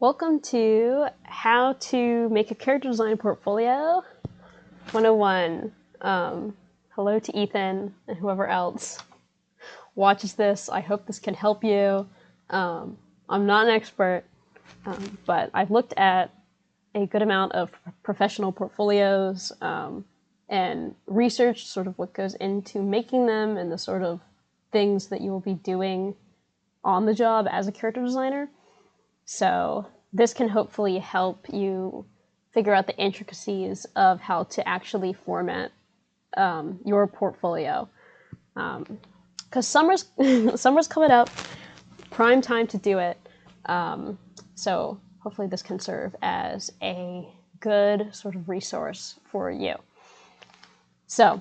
Welcome to How to Make a Character Design Portfolio 101. Hello to Ethan and whoever else watches this. I hope this can help you. I'm not an expert, but I've looked at a good amount of professional portfolios and researched sort of what goes into making them and the sort of things that you will be doing on the job as a character designer. So this can hopefully help you figure out the intricacies of how to actually format your portfolio. Because summer's coming up, prime time to do it. So hopefully this can serve as a good sort of resource for you. So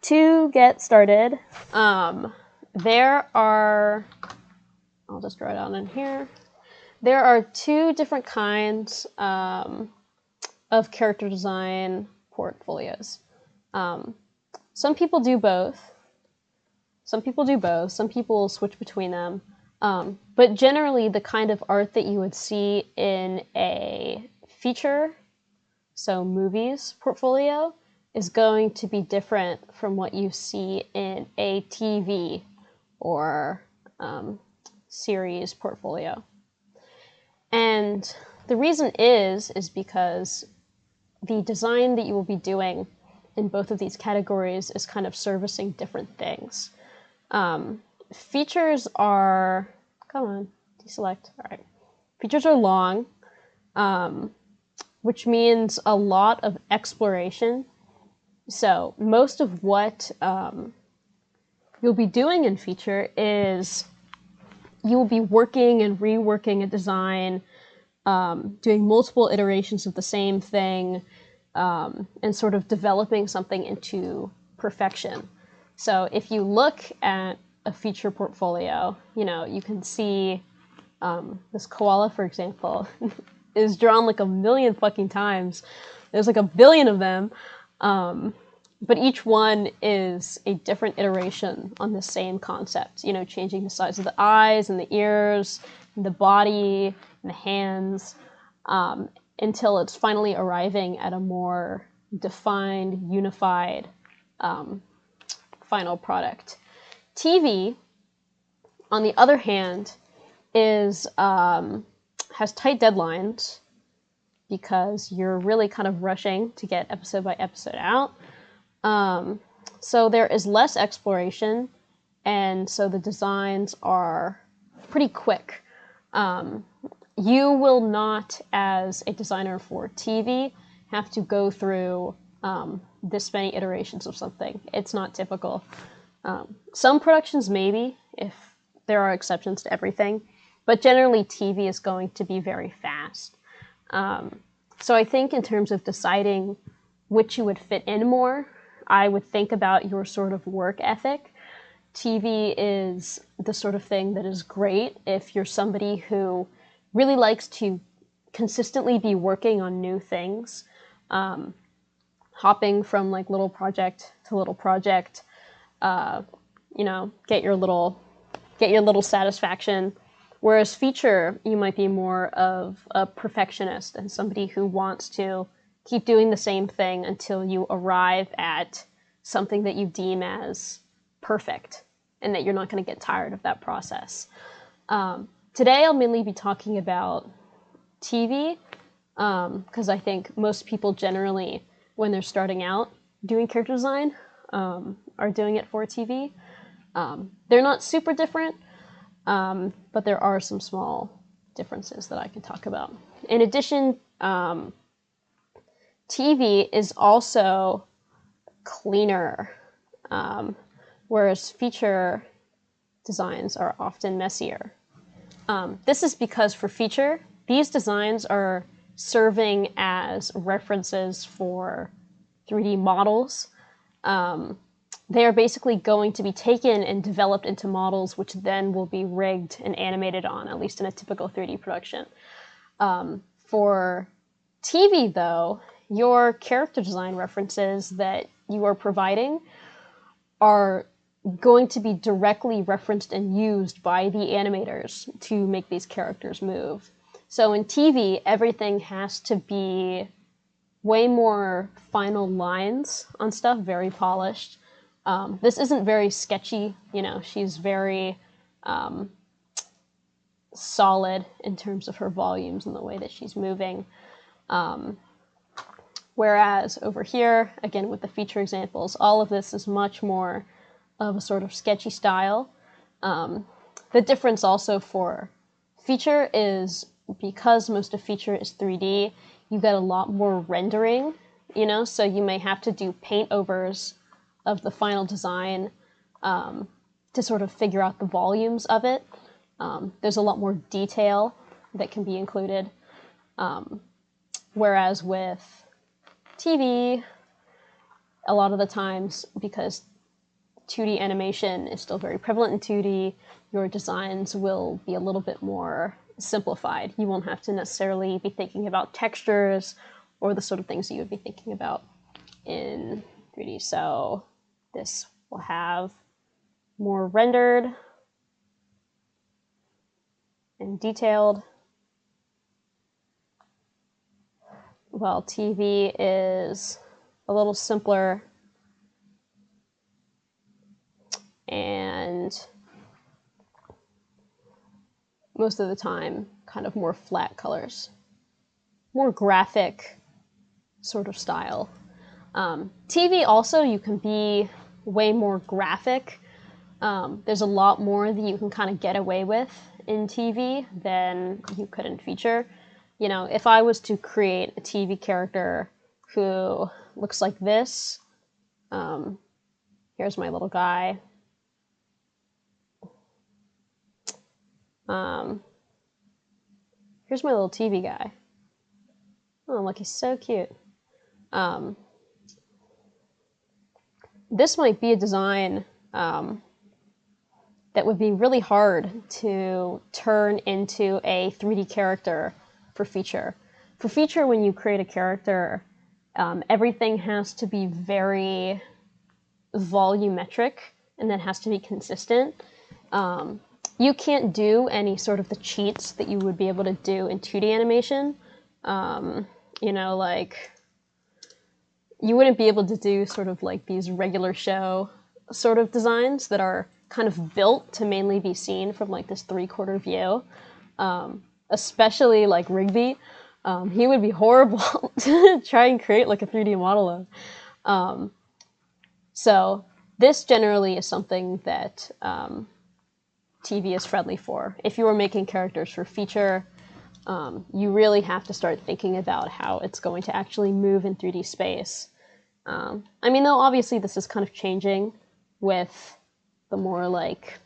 to get started, there are, I'll just write down in here. There are two different kinds of character design portfolios. Some people do both. Some people switch between them. But generally, the kind of art that you would see in a feature, so movies portfolio, is going to be different from what you see in a TV or series portfolio. And the reason is because the design that you will be doing in both of these categories is kind of servicing different things. Features are, come on, deselect, all right. Features are long, which means a lot of exploration. So most of what you'll be doing in feature is you will be working and reworking a design, doing multiple iterations of the same thing, and sort of developing something into perfection. So if you look at a feature portfolio, you can see this koala, for example, is drawn like a million fucking times. There's like a billion of them. But each one is a different iteration on the same concept, changing the size of the eyes and the ears, and the body, and the hands, until it's finally arriving at a more defined, unified final product. TV, on the other hand, has tight deadlines because you're really kind of rushing to get episode by episode out. So there is less exploration, and so the designs are pretty quick. You will not, as a designer for TV, have to go through this many iterations of something. It's not typical. Some productions maybe, if there are exceptions to everything, but generally TV is going to be very fast. So I think in terms of deciding which you would fit in more, I would think about your sort of work ethic. TV is the sort of thing that is great if you're somebody who really likes to consistently be working on new things, hopping from like little project to little project, get your little satisfaction. Whereas feature, you might be more of a perfectionist and somebody who wants to keep doing the same thing until you arrive at something that you deem as perfect and that you're not going to get tired of that process. Today I'll mainly be talking about TV because I think most people generally, when they're starting out doing character design, are doing it for TV. They're not super different, but there are some small differences that I can talk about. In addition, TV is also cleaner, whereas feature designs are often messier. This is because for feature, these designs are serving as references for 3D models. They are basically going to be taken and developed into models, which then will be rigged and animated on, at least in a typical 3D production. For TV, though, your character design references that you are providing are going to be directly referenced and used by the animators to make these characters move. So in TV, everything has to be way more final lines on stuff, very polished. This isn't very sketchy, you know, she's very solid in terms of her volumes and the way that she's moving. Whereas over here, again with the feature examples, all of this is much more of a sort of sketchy style. The difference also for feature is because most of feature is 3D, you get a lot more rendering, you know, so you may have to do paint overs of the final design to sort of figure out the volumes of it. There's a lot more detail that can be included. Whereas with TV, a lot of the times, because 2D animation is still very prevalent in 2D, your designs will be a little bit more simplified. You won't have to necessarily be thinking about textures or the sort of things that you would be thinking about in 3D. So this will have more rendered and detailed, while TV is a little simpler and most of the time kind of more flat colors, more graphic sort of style. TV also, you can be way more graphic. There's a lot more that you can kind of get away with in TV than you could in feature. You know, if I was to create a TV character who looks like this, here's my little guy. Here's my little TV guy. Oh, look, he's so cute. This might be a design that would be really hard to turn into a 3D character for feature. For feature, when you create a character, everything has to be very volumetric, and that has to be consistent. You can't do any sort of the cheats that you would be able to do in 2D animation. You know, like, you wouldn't be able to do sort of like these regular show sort of designs that are kind of built to mainly be seen from like this 3/4 view. Especially like Rigby. He would be horrible to try and create like a 3D model of. So this generally is something that TV is friendly for. If you were making characters for feature, you really have to start thinking about how it's going to actually move in 3D space. I mean, though, obviously this is kind of changing with the more like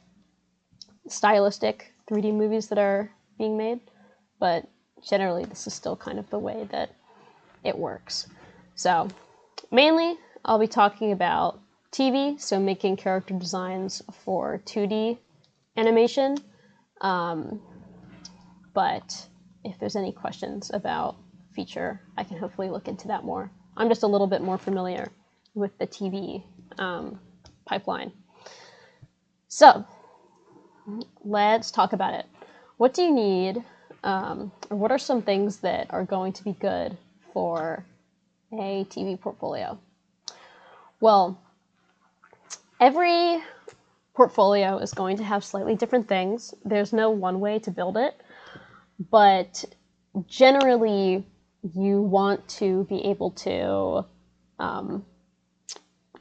stylistic 3D movies that are being made, but generally this is still kind of the way that it works. So mainly I'll be talking about TV, so making character designs for 2D animation, but if there's any questions about feature, I can hopefully look into that more. I'm just a little bit more familiar with the TV pipeline. So let's talk about it. What do you need, or what are some things that are going to be good for a TV portfolio? Well, every portfolio is going to have slightly different things. There's no one way to build it, but generally you want to be able to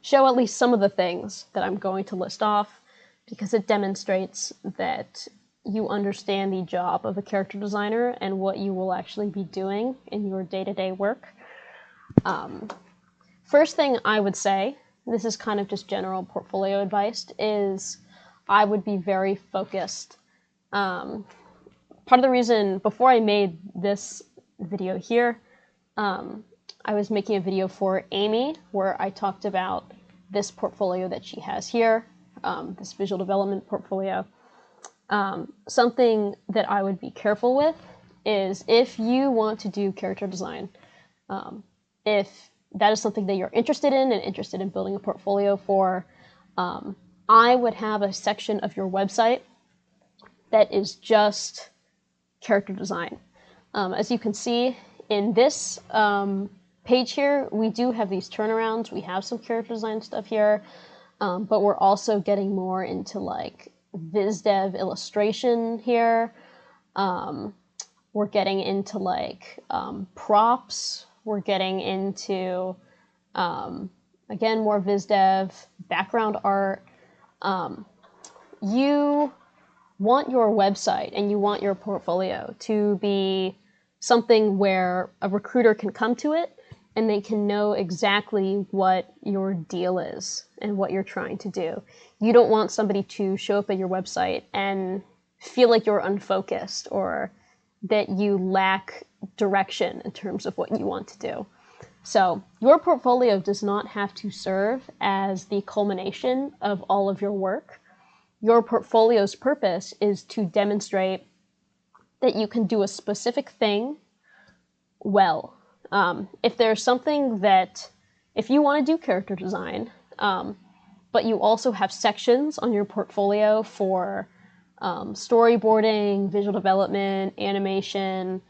show at least some of the things that I'm going to list off, because it demonstrates that you understand the job of a character designer and what you will actually be doing in your day-to-day work. First thing I would say, this is kind of just general portfolio advice, is I would be very focused. Part of the reason, before I made this video here, I was making a video for Amy where I talked about this portfolio that she has here, this visual development portfolio. Something that I would be careful with is if you want to do character design, if that is something that you're interested in and interested in building a portfolio for, I would have a section of your website that is just character design. As you can see in this page here, we do have these turnarounds. We have some character design stuff here, but we're also getting more into like VizDev illustration here. We're getting into like props. We're getting into, again, more VizDev, background art. You want your website and you want your portfolio to be something where a recruiter can come to it and they can know exactly what your deal is and what you're trying to do. You don't want somebody to show up at your website and feel like you're unfocused or that you lack direction in terms of what you want to do. So your portfolio does not have to serve as the culmination of all of your work. Your portfolio's purpose is to demonstrate that you can do a specific thing well. If there's something that, if you want to do character design, but you also have sections on your portfolio for storyboarding, visual development, animation,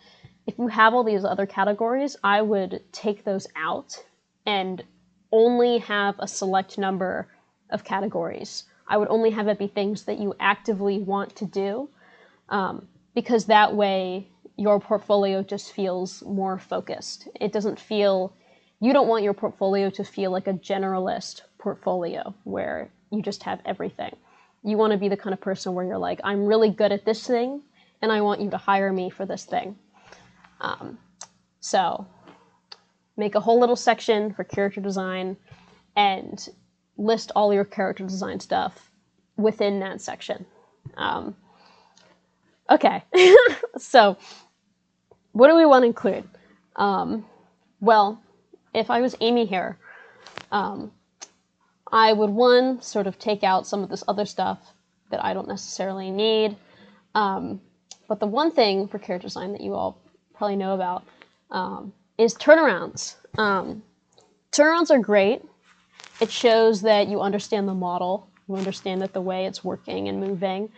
if you have all these other categories, I would take those out and only have a select number of categories. I would only have it be things that you actively want to do, because that way your portfolio just feels more focused. It doesn't feel, you don't want your portfolio to feel like a generalist portfolio where you just have everything. You want to be the kind of person where you're like, I'm really good at this thing, and I want you to hire me for this thing. So make a whole little section for character design and list all your character design stuff within that section. Okay, so what do we want to include? Well, if I was Amy here, I would, one, sort of take out some of this other stuff that I don't necessarily need. But the one thing for character design that you all probably know about is turnarounds. Turnarounds are great. It shows that you understand the model. You understand that the way it's working and moving.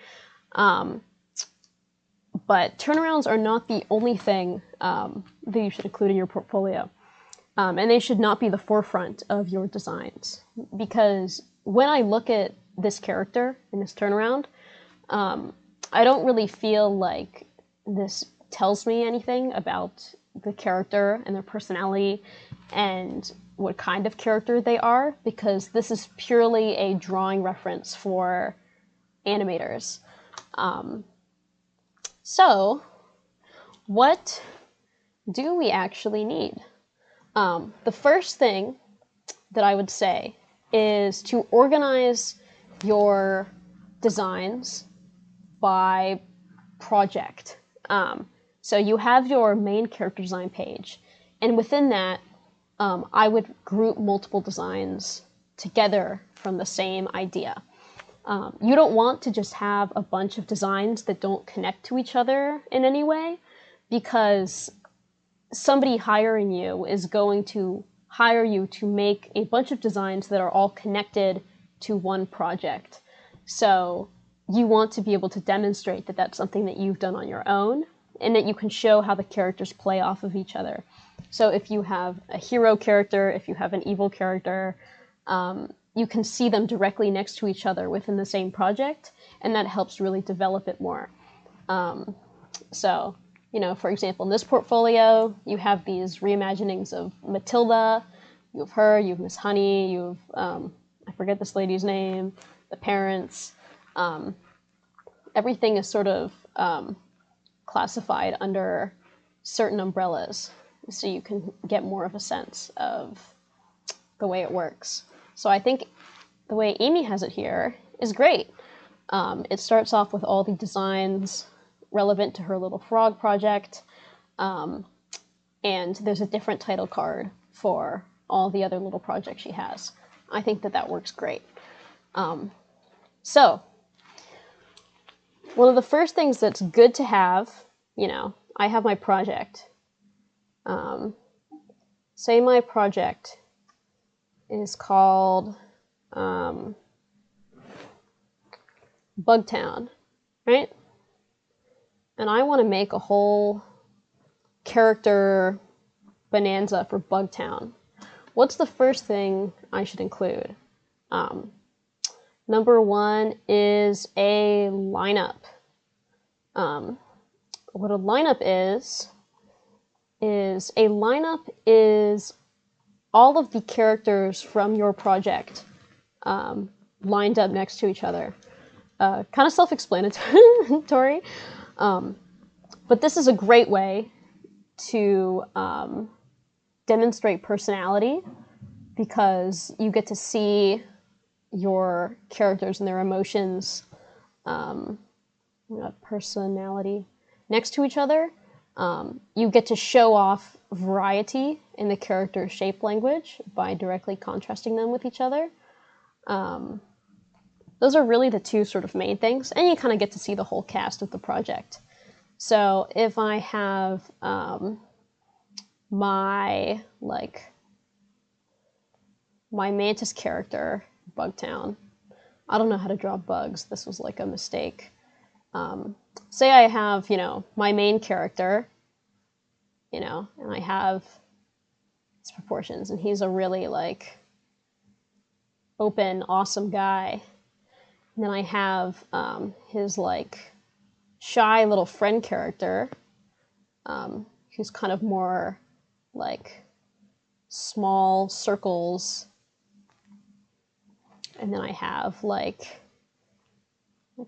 But turnarounds are not the only thing that you should include in your portfolio. And they should not be the forefront of your designs. Because when I look at this character in this turnaround, I don't really feel like this tells me anything about the character and their personality and what kind of character they are, because this is purely a drawing reference for animators. So, what do we actually need? The first thing that I would say is to organize your designs by project. So you have your main character design page, and within that, I would group multiple designs together from the same idea. You don't want to just have a bunch of designs that don't connect to each other in any way, because somebody hiring you is going to hire you to make a bunch of designs that are all connected to one project. So you want to be able to demonstrate that that's something that you've done on your own, and that you can show how the characters play off of each other. So if you have a hero character, if you have an evil character, you can see them directly next to each other within the same project, and that helps really develop it more. So, you know, for example, in this portfolio, you have these reimaginings of Matilda, you have her, you have Miss Honey, you have, I forget this lady's name, the parents. Everything is sort of classified under certain umbrellas, so you can get more of a sense of the way it works. So I think the way Amy has it here is great. It starts off with all the designs relevant to her little frog project, and there's a different title card for all the other little projects she has. I think that that works great. So, one of the first things that's good to have, you know, I have my project. Say my project is called Bugtown, right? And I want to make a whole character bonanza for Bugtown, what's the first thing I should include? Number one is a lineup. What a lineup is a lineup is all of the characters from your project lined up next to each other. Kind of self-explanatory, but this is a great way to demonstrate personality, because you get to see your characters and their emotions, personality, next to each other. You get to show off variety in the character's shape language by directly contrasting them with each other. Those are really the two sort of main things, and you kind of get to see the whole cast of the project. So if I have my Mantis character, Bugtown. I don't know how to draw bugs. This was like a mistake. Say I have, my main character, and I have his proportions, and he's a really open, awesome guy. And then I have his shy little friend character, who's kind of more small circles. And then I have a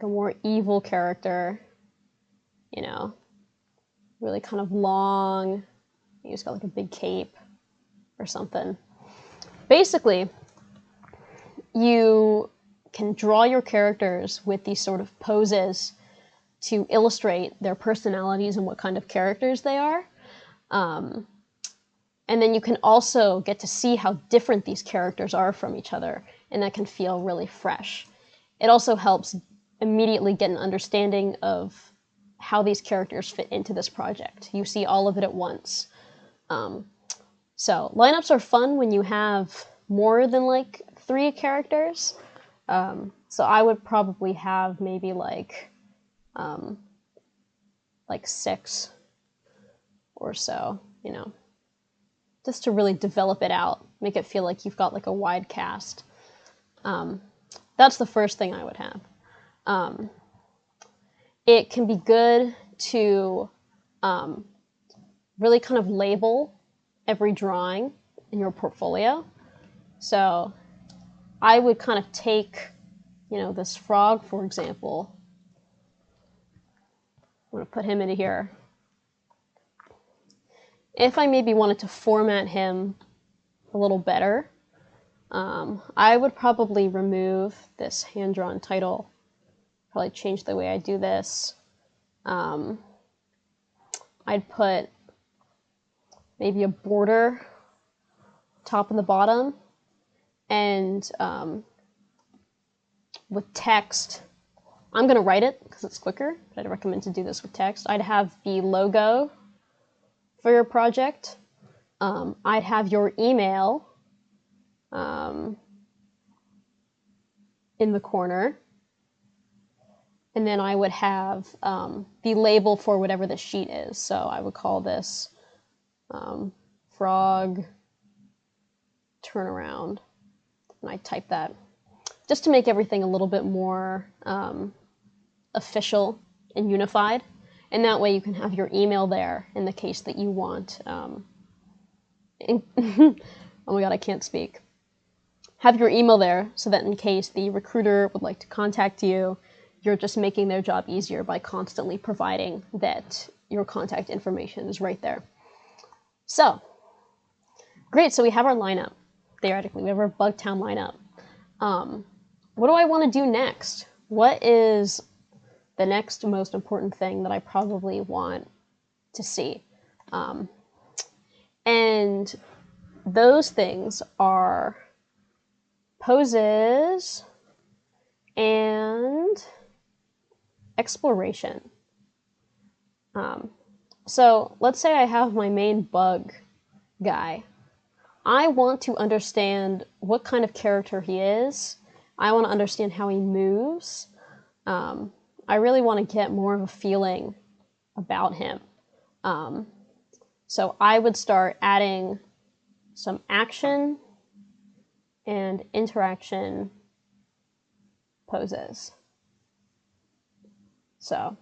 more evil character, really kind of long. He's got a big cape or something. Basically, you can draw your characters with these sort of poses to illustrate their personalities and what kind of characters they are. And then you can also get to see how different these characters are from each other, and that can feel really fresh. It also helps immediately get an understanding of how these characters fit into this project. You see all of it at once. So lineups are fun when you have more than 3 characters. So I would probably have maybe 6 or so, just to really develop it out, make it feel like you've got a wide cast. That's the first thing I would have. It can be good to really kind of label every drawing in your portfolio. So I would kind of take, this frog, for example. I'm going to put him into here. If I maybe wanted to format him a little better, I would probably remove this hand-drawn title, probably change the way I do this. I'd put maybe a border top and the bottom, and with text, I'm going to write it because it's quicker, but I'd recommend to do this with text. I'd have the logo for your project. I'd have your email in the corner. And then I would have the label for whatever the sheet is. So I would call this frog turnaround. And I type that just to make everything a little bit more official and unified. And that way you can have your email there in the case that you want. Oh my god, I can't speak. Have your email there so that in case the recruiter would like to contact you, you're just making their job easier by constantly providing that your contact information is right there. So, great, so we have our lineup, theoretically. We have our Bugtown lineup. What do I want to do next? What is the next most important thing that I probably want to see? And those things are poses and exploration. So let's say I have my main bug guy. I want to understand what kind of character he is. I want to understand how he moves. I really want to get more of a feeling about him. So I would start adding some action and interaction poses. So,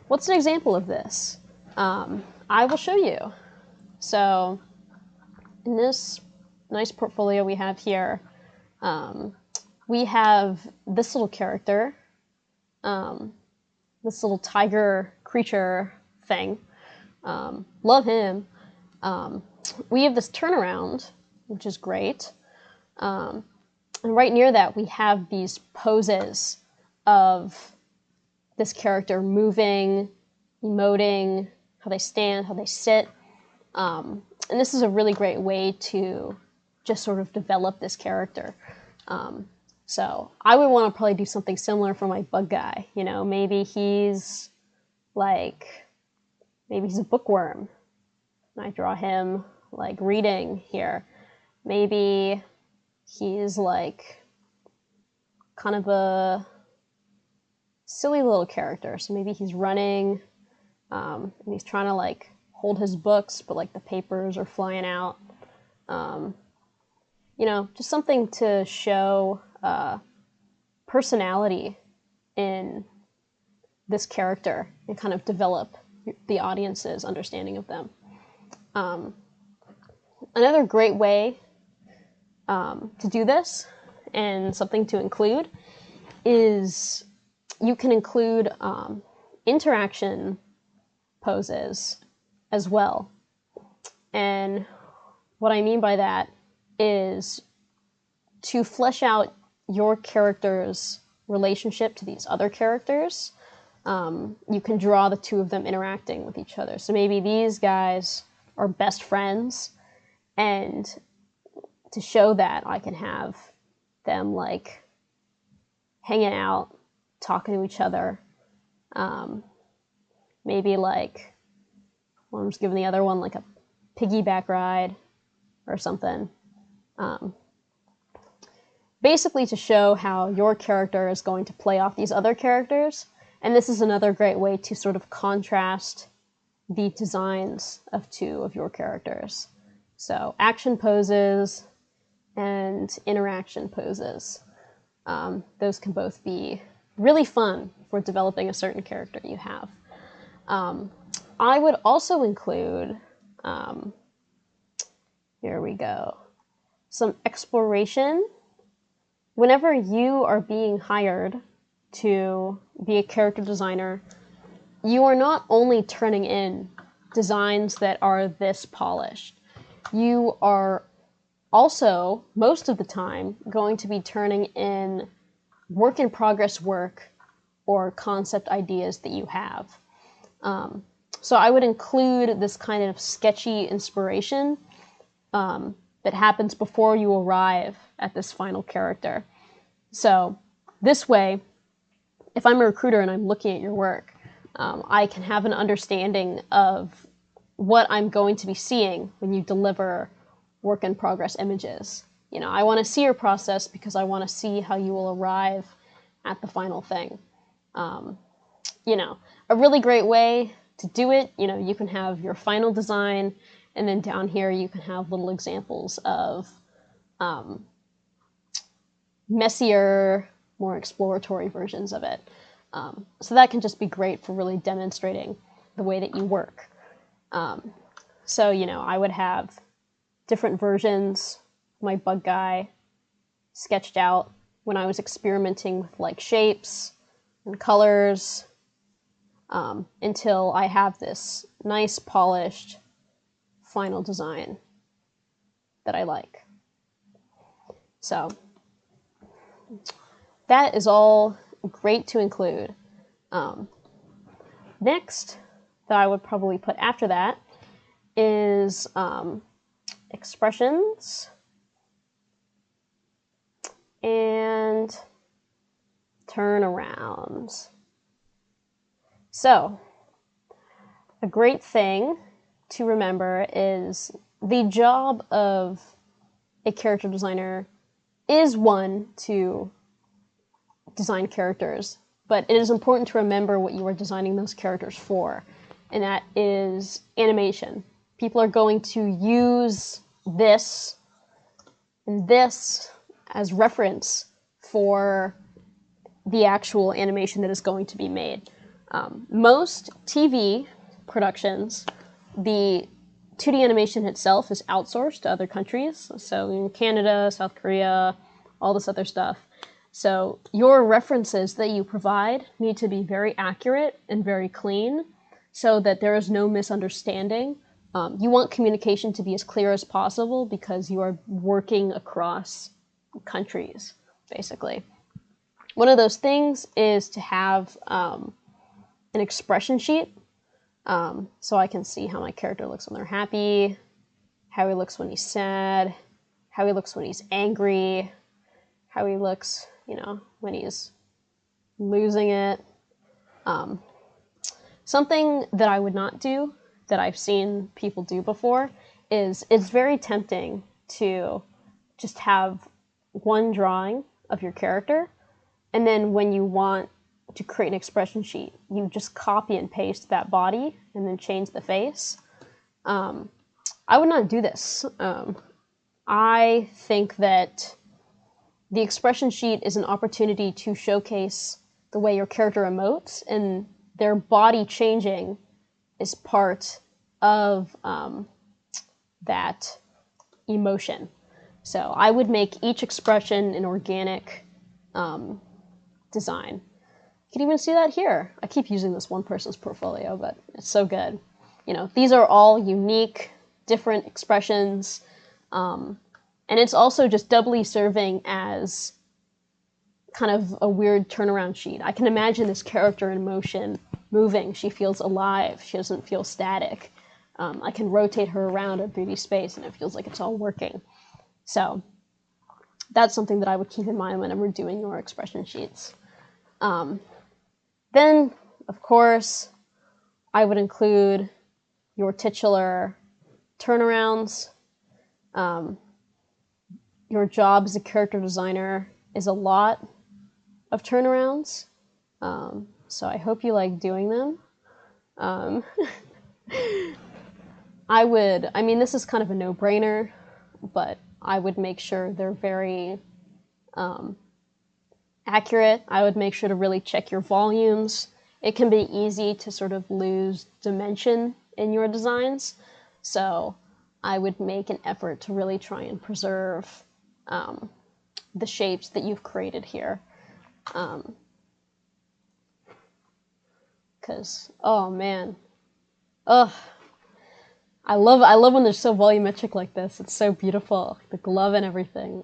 what's an example of this? I will show you. So, in this nice portfolio we have here, we have this little character, this little tiger creature thing. Love him. We have this turnaround, which is great. And right near that, we have these poses of this character moving, emoting, how they stand, how they sit. And this is a really great way to just sort of develop this character. So I would want to probably do something similar for my bug guy. You know, maybe he's a bookworm. I draw him like reading here. Maybe he's like kind of a silly little character. So maybe he's running, and he's trying to like hold his books, but like the papers are flying out. You know, just something to show personality in this character and kind of develop the audience's understanding of them. Another great way to do this, and something to include, is you can include interaction poses as well. And what I mean by that is to flesh out your character's relationship to these other characters. You can draw the two of them interacting with each other. So maybe these guys are best friends, and to show that, I can have them like hanging out, talking to each other. Maybe like, well, I'm just giving the other one like a piggyback ride or something. Basically to show how your character is going to play off these other characters. And this is another great way to sort of contrast the designs of two of your characters. So action poses and interaction poses. Those can both be really fun for developing a certain character you have. I would also include, here we go, some exploration. Whenever you are being hired to be a character designer, you are not only turning in designs that are this polished, you are also, most of the time, going to be turning in work in progress work or concept ideas that you have. So I would include this kind of sketchy inspiration that happens before you arrive at this final character. So this way, if I'm a recruiter and I'm looking at your work, I can have an understanding of what I'm going to be seeing when you deliver work in progress images. You know, I want to see your process because I want to see how you will arrive at the final thing. You know, a really great way to do it, you know, you can have your final design, and then down here you can have little examples of messier, more exploratory versions of it. So that can just be great for really demonstrating the way that you work. So, you know, I would have different versions of my bug guy sketched out when I was experimenting with like shapes and colors, until I have this nice polished final design that I like. So that is all great to include. Next, that I would probably put after that is expressions and turnarounds. So, a great thing to remember is the job of a character designer is one to design characters, but it is important to remember what you are designing those characters for. and that is animation. People are going to use this and this as reference for the actual animation that is going to be made. Most TV productions, the 2D animation itself is outsourced to other countries, so in Canada, South Korea, all this other stuff. So your references that you provide need to be very accurate and very clean so that there is no misunderstanding. You want communication to be as clear as possible because you are working across countries, basically. One of those things is to have an expression sheet, so I can see how my character looks when they're happy, how he looks when he's sad, how he looks when he's angry, how he looks, when he's losing it. Something that I would not do, that I've seen people do before, is it's very tempting to just have one drawing of your character, and then when you want to create an expression sheet, you just copy and paste that body and then change the face. I would not do this. I think that the expression sheet is an opportunity to showcase the way your character emotes, and their body changing is part of that emotion. So I would make each expression an organic design. You can even see that here. I keep using this one person's portfolio, but it's so good. These are all unique, different expressions, and it's also just doubly serving as kind of a weird turnaround sheet. I can imagine this character in motion, moving. She feels alive. She doesn't feel static. I can rotate her around in 3D space, and it feels like it's all working. So that's something that I would keep in mind whenever doing your expression sheets. Then, of course, I would include your titular turnarounds. Your job as a character designer is a lot of turnarounds, so I hope you like doing them. This is kind of a no-brainer, but I would make sure they're very accurate. I would make sure to really check your volumes. It can be easy to sort of lose dimension in your designs, so I would make an effort to really try and preserve the shapes that you've created here. Because, oh man, I love when they're so volumetric like this. It's so beautiful, the glove and everything.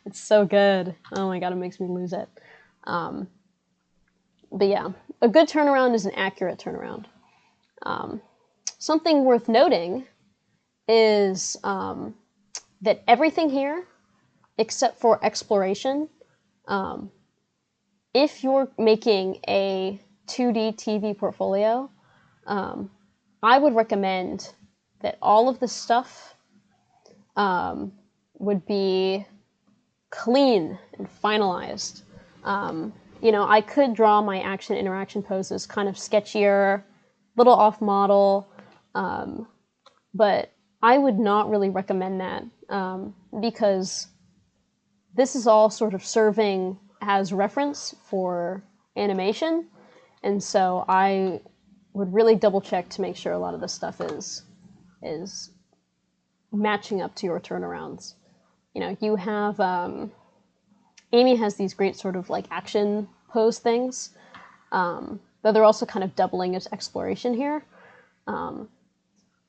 It's so good. Oh my god, it makes me lose it. But yeah, a good turnaround is an accurate turnaround. Something worth noting is that everything here, except for exploration, if you're making a 2D TV portfolio, I would recommend that all of the stuff would be clean and finalized. I could draw my action interaction poses kind of sketchier, little off model, but I would not really recommend that because this is all sort of serving as reference for animation, and so I would really double check to make sure a lot of this stuff is matching up to your turnarounds. You have Amy has these great sort of like action pose things, but they're also kind of doubling as exploration here.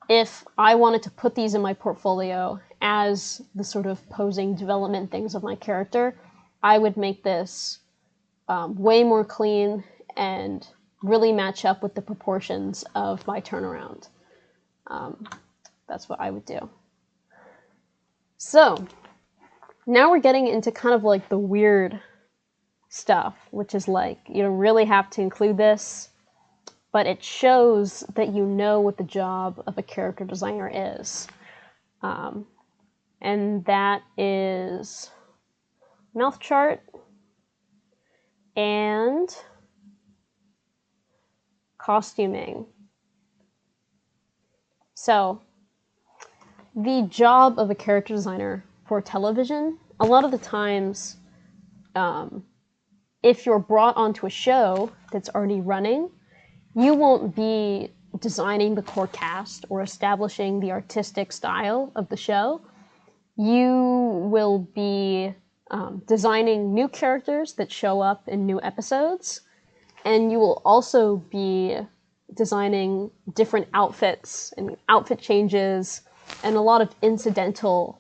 If I wanted to put these in my portfolio as the sort of posing development things of my character, I would make this way more clean and really match up with the proportions of my turnaround. That's what I would do. So now we're getting into kind of like the weird stuff, which is like, you don't really have to include this, but it shows that you know what the job of a character designer is. And that is mouth chart and costuming. So, the job of a character designer for television, a lot of the times, if you're brought onto a show that's already running, you won't be designing the core cast or establishing the artistic style of the show. You will be designing new characters that show up in new episodes, and you will also be designing different outfits and outfit changes and a lot of incidental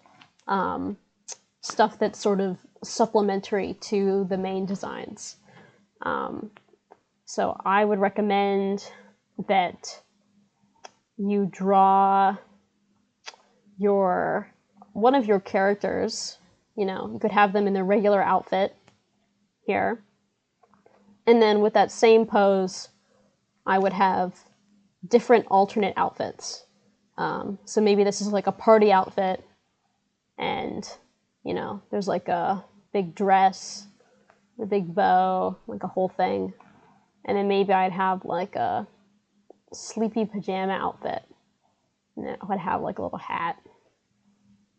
stuff that's sort of supplementary to the main designs. So I would recommend that you draw one of your characters. You could have them in their regular outfit here. And then with that same pose, I would have different alternate outfits. So maybe this is like a party outfit, and, there's like a big dress, a big bow, like a whole thing. And then maybe I'd have like a sleepy pajama outfit. And then I would have like a little hat,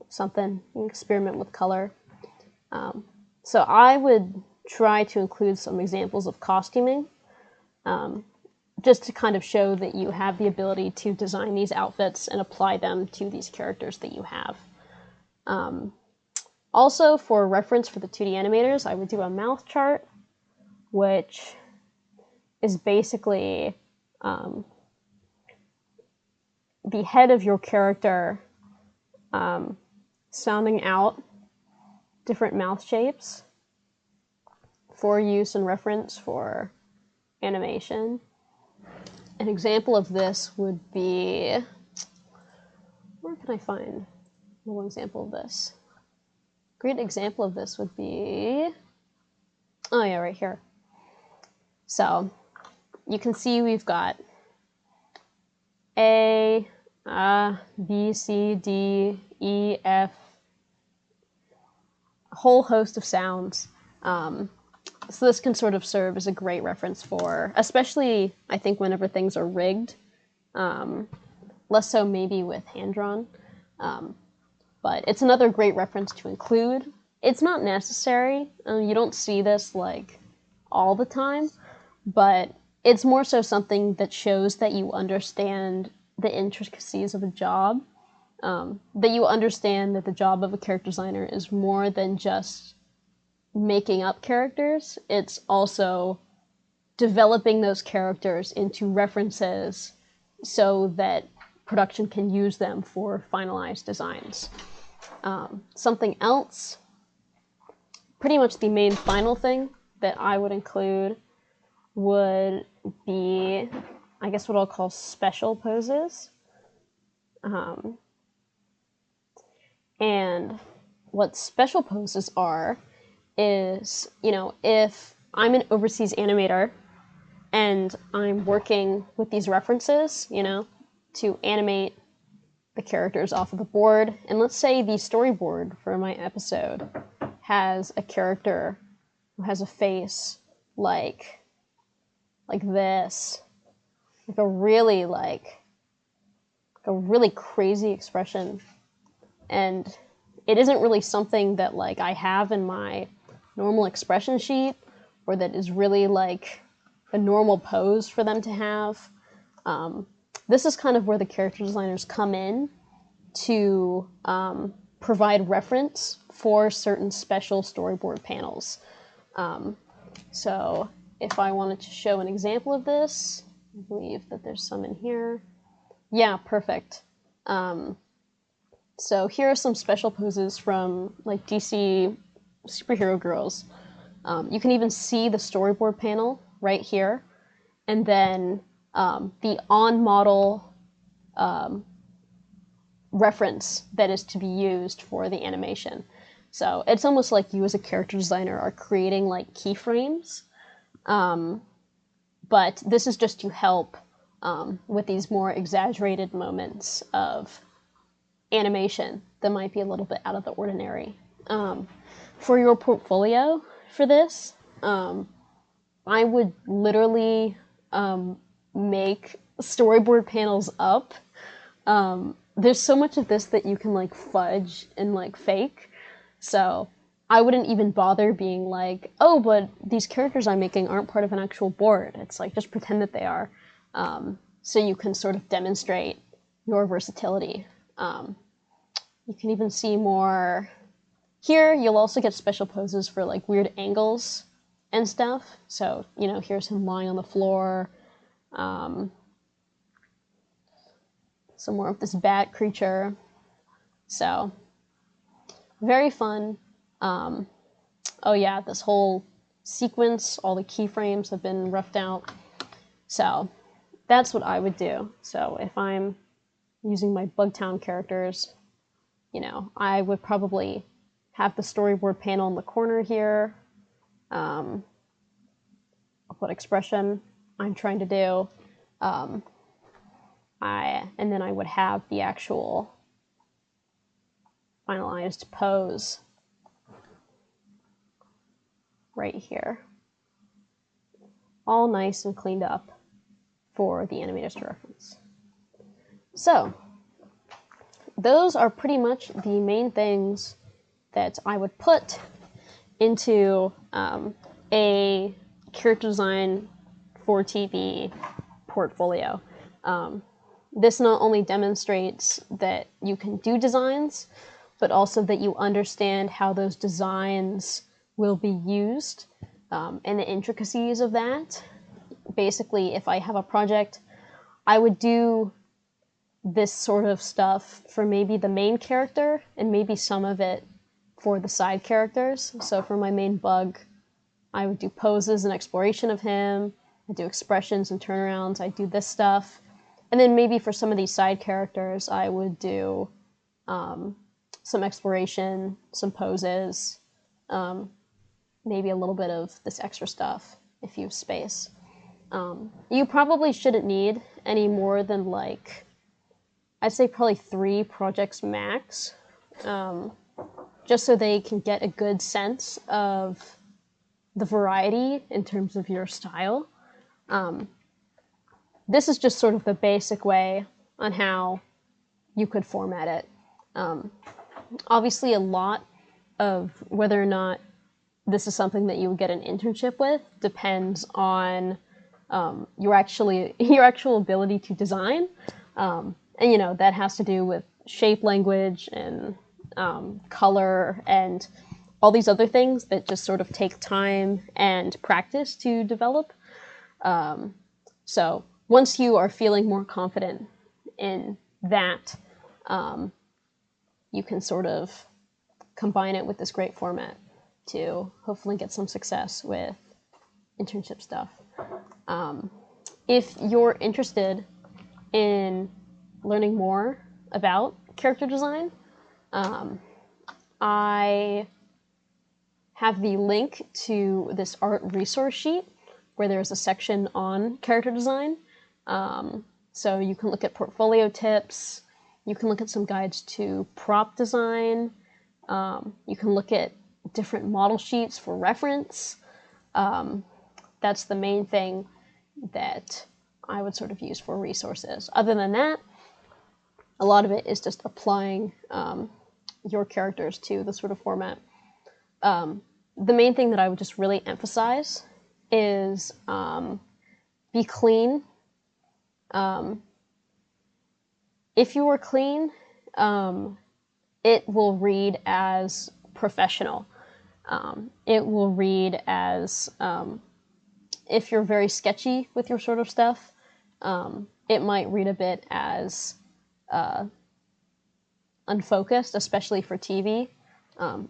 something. You can experiment with color. So I would try to include some examples of costuming, just to kind of show that you have the ability to design these outfits and apply them to these characters that you have. Also, for reference for the 2D animators, I would do a mouth chart, which is basically the head of your character sounding out different mouth shapes for use and reference for animation. An example of this would be, where can I find a little example of this? Great example of this would be, oh yeah, right here. So you can see we've got A, B, C, D, E, F, a whole host of sounds. So this can sort of serve as a great reference for, especially I think whenever things are rigged, less so maybe with hand-drawn, but it's another great reference to include. It's not necessary, you don't see this like all the time, but it's more so something that shows that you understand the intricacies of a job, that you understand that the job of a character designer is more than just making up characters. It's also developing those characters into references so that production can use them for finalized designs. Something else, pretty much the main final thing that I would include would be, I guess, what I'll call special poses. And what special poses are is, if I'm an overseas animator and I'm working with these references, to animate the characters off of the board, and let's say the storyboard for my episode has a character who has a face like this, like a really crazy expression, and it isn't really something that I have in my normal expression sheet, or that is really like a normal pose for them to have. This is kind of where the character designers come in to provide reference for certain special storyboard panels. So if I wanted to show an example of this, I believe that there's some in here. Yeah, perfect. So here are some special poses from DC Superhero Girls. You can even see the storyboard panel right here, and then the on-model reference that is to be used for the animation. So it's almost like you as a character designer are creating keyframes, but this is just to help with these more exaggerated moments of animation that might be a little bit out of the ordinary. For your portfolio for this, I would literally make storyboard panels up There's so much of this that you can like fudge and like fake. So I wouldn't even bother being like, oh, but these characters I'm making aren't part of an actual board. It's like, just pretend that they are. So you can sort of demonstrate your versatility. You can even see more here. You'll also get special poses for like weird angles and stuff. So, you know, here's him lying on the floor. Some more of this bat creature. So, very fun. Oh yeah, this whole sequence, all the keyframes have been roughed out. So, that's what I would do. So, if I'm using my Bugtown characters, you know, I would probably have the storyboard panel in the corner here. What expression I'm trying to do. And then I would have the actual finalized pose right here. All nice and cleaned up for the animators to reference. So, those are pretty much the main things that I would put into a character design for TV portfolio. This not only demonstrates that you can do designs, but also that you understand how those designs will be used and the intricacies of that. Basically, if I have a project, I would do this sort of stuff for maybe the main character and maybe some of it for the side characters. So for my main bug, I would do poses and exploration of him. I do expressions and turnarounds. I do this stuff. And then maybe for some of these side characters, I would do some exploration, some poses, maybe a little bit of this extra stuff if you have space. You probably shouldn't need any more than like, I'd say probably 3 projects max, just so they can get a good sense of the variety in terms of your style. This is just sort of the basic way on how you could format it. Obviously, a lot of whether or not this is something that you would get an internship with depends on your actual ability to design. And, you know, that has to do with shape language and color and all these other things that just sort of take time and practice to develop. So once you are feeling more confident in that, you can sort of combine it with this great format to hopefully get some success with internship stuff. If you're interested in learning more about character design, I have the link to this art resource sheet where there's a section on character design. So you can look at portfolio tips, you can look at some guides to prop design, you can look at different model sheets for reference. That's the main thing that I would sort of use for resources. Other than that, a lot of it is just applying your characters to the sort of format. The main thing that I would just really emphasize is be clean. If you are clean, it will read as professional. It will read as, if you're very sketchy with your sort of stuff, it might read a bit as unfocused, especially for TV.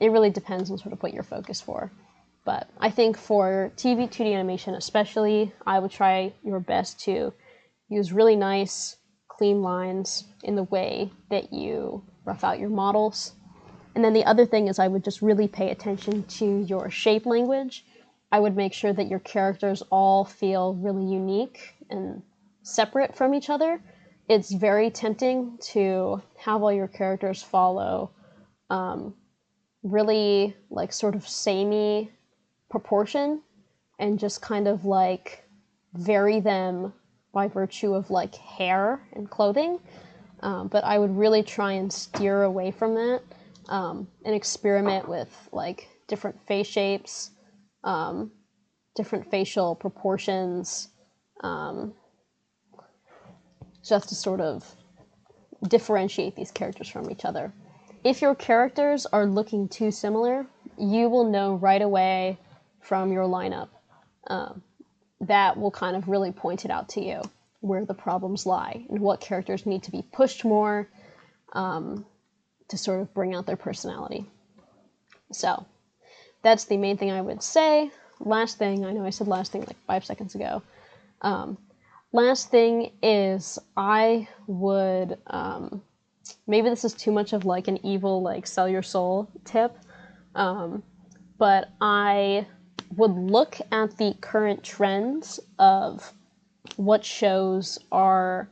It really depends on sort of what you're focused for. But I think for TV 2D animation especially, I would try your best to use really nice, clean lines in the way that you rough out your models. And then the other thing is I would just really pay attention to your shape language. I would make sure that your characters all feel really unique and separate from each other. It's very tempting to have all your characters follow really like sort of samey proportion and just kind of like vary them by virtue of like hair and clothing. but I would really try and steer away from that, and experiment with like different face shapes, different facial proportions, just to sort of differentiate these characters from each other. If your characters are looking too similar, you will know right away from your lineup. That will kind of really point it out to you where the problems lie and what characters need to be pushed more to sort of bring out their personality. So that's the main thing I would say. Last thing, I know I said last thing like 5 seconds ago. Last thing is I would, maybe this is too much of like an evil, like sell your soul tip, but I would look at the current trends of what shows are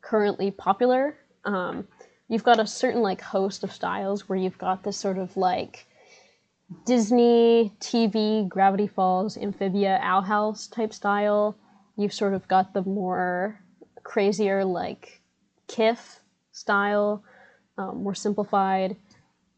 currently popular. You've got a certain like host of styles where you've got this sort of like Disney TV, Gravity Falls, Amphibia, Owl House type style. You've sort of got the more crazier like Kif style, more simplified.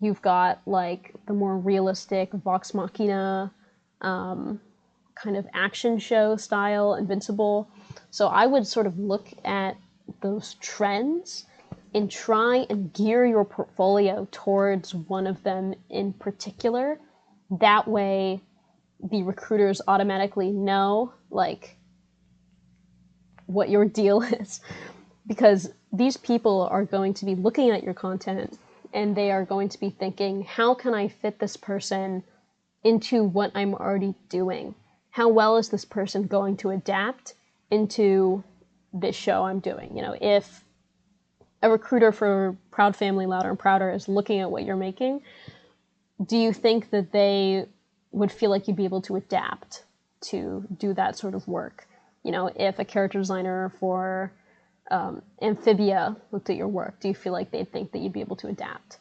You've got like the more realistic Vox Machina kind of action show style, Invincible. So I would sort of look at those trends and try and gear your portfolio towards one of them in particular. That way, the recruiters automatically know like what your deal is, because these people are going to be looking at your content and they are going to be thinking, how can I fit this person into what I'm already doing? How well is this person going to adapt into this show I'm doing? You know, if a recruiter for Proud Family, Louder and Prouder is looking at what you're making, do you think that they would feel like you'd be able to adapt to do that sort of work? You know, if a character designer for Amphibia looked at your work, do you feel like they'd think that you'd be able to adapt?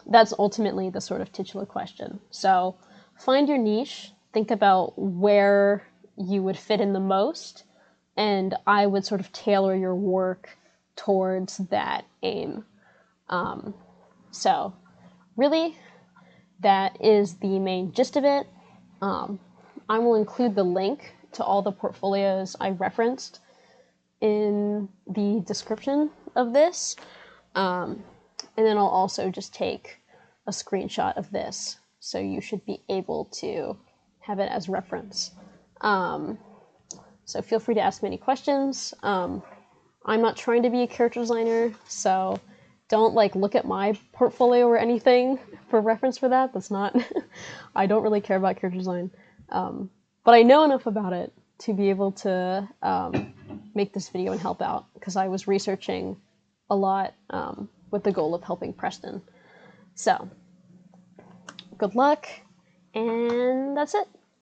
That's ultimately the sort of titular question. So find your niche, think about where you would fit in the most, and I would sort of tailor your work towards that aim. So really, that is the main gist of it. I will include the link to all the portfolios I referenced in the description of this. And then I'll also just take a screenshot of this, so you should be able to have it as reference. So feel free to ask me any questions. I'm not trying to be a character designer, so don't like look at my portfolio or anything for reference for that. That's not, I don't really care about character design. But I know enough about it to be able to make this video and help out, because I was researching a lot with the goal of helping Preston. So, good luck, and that's it.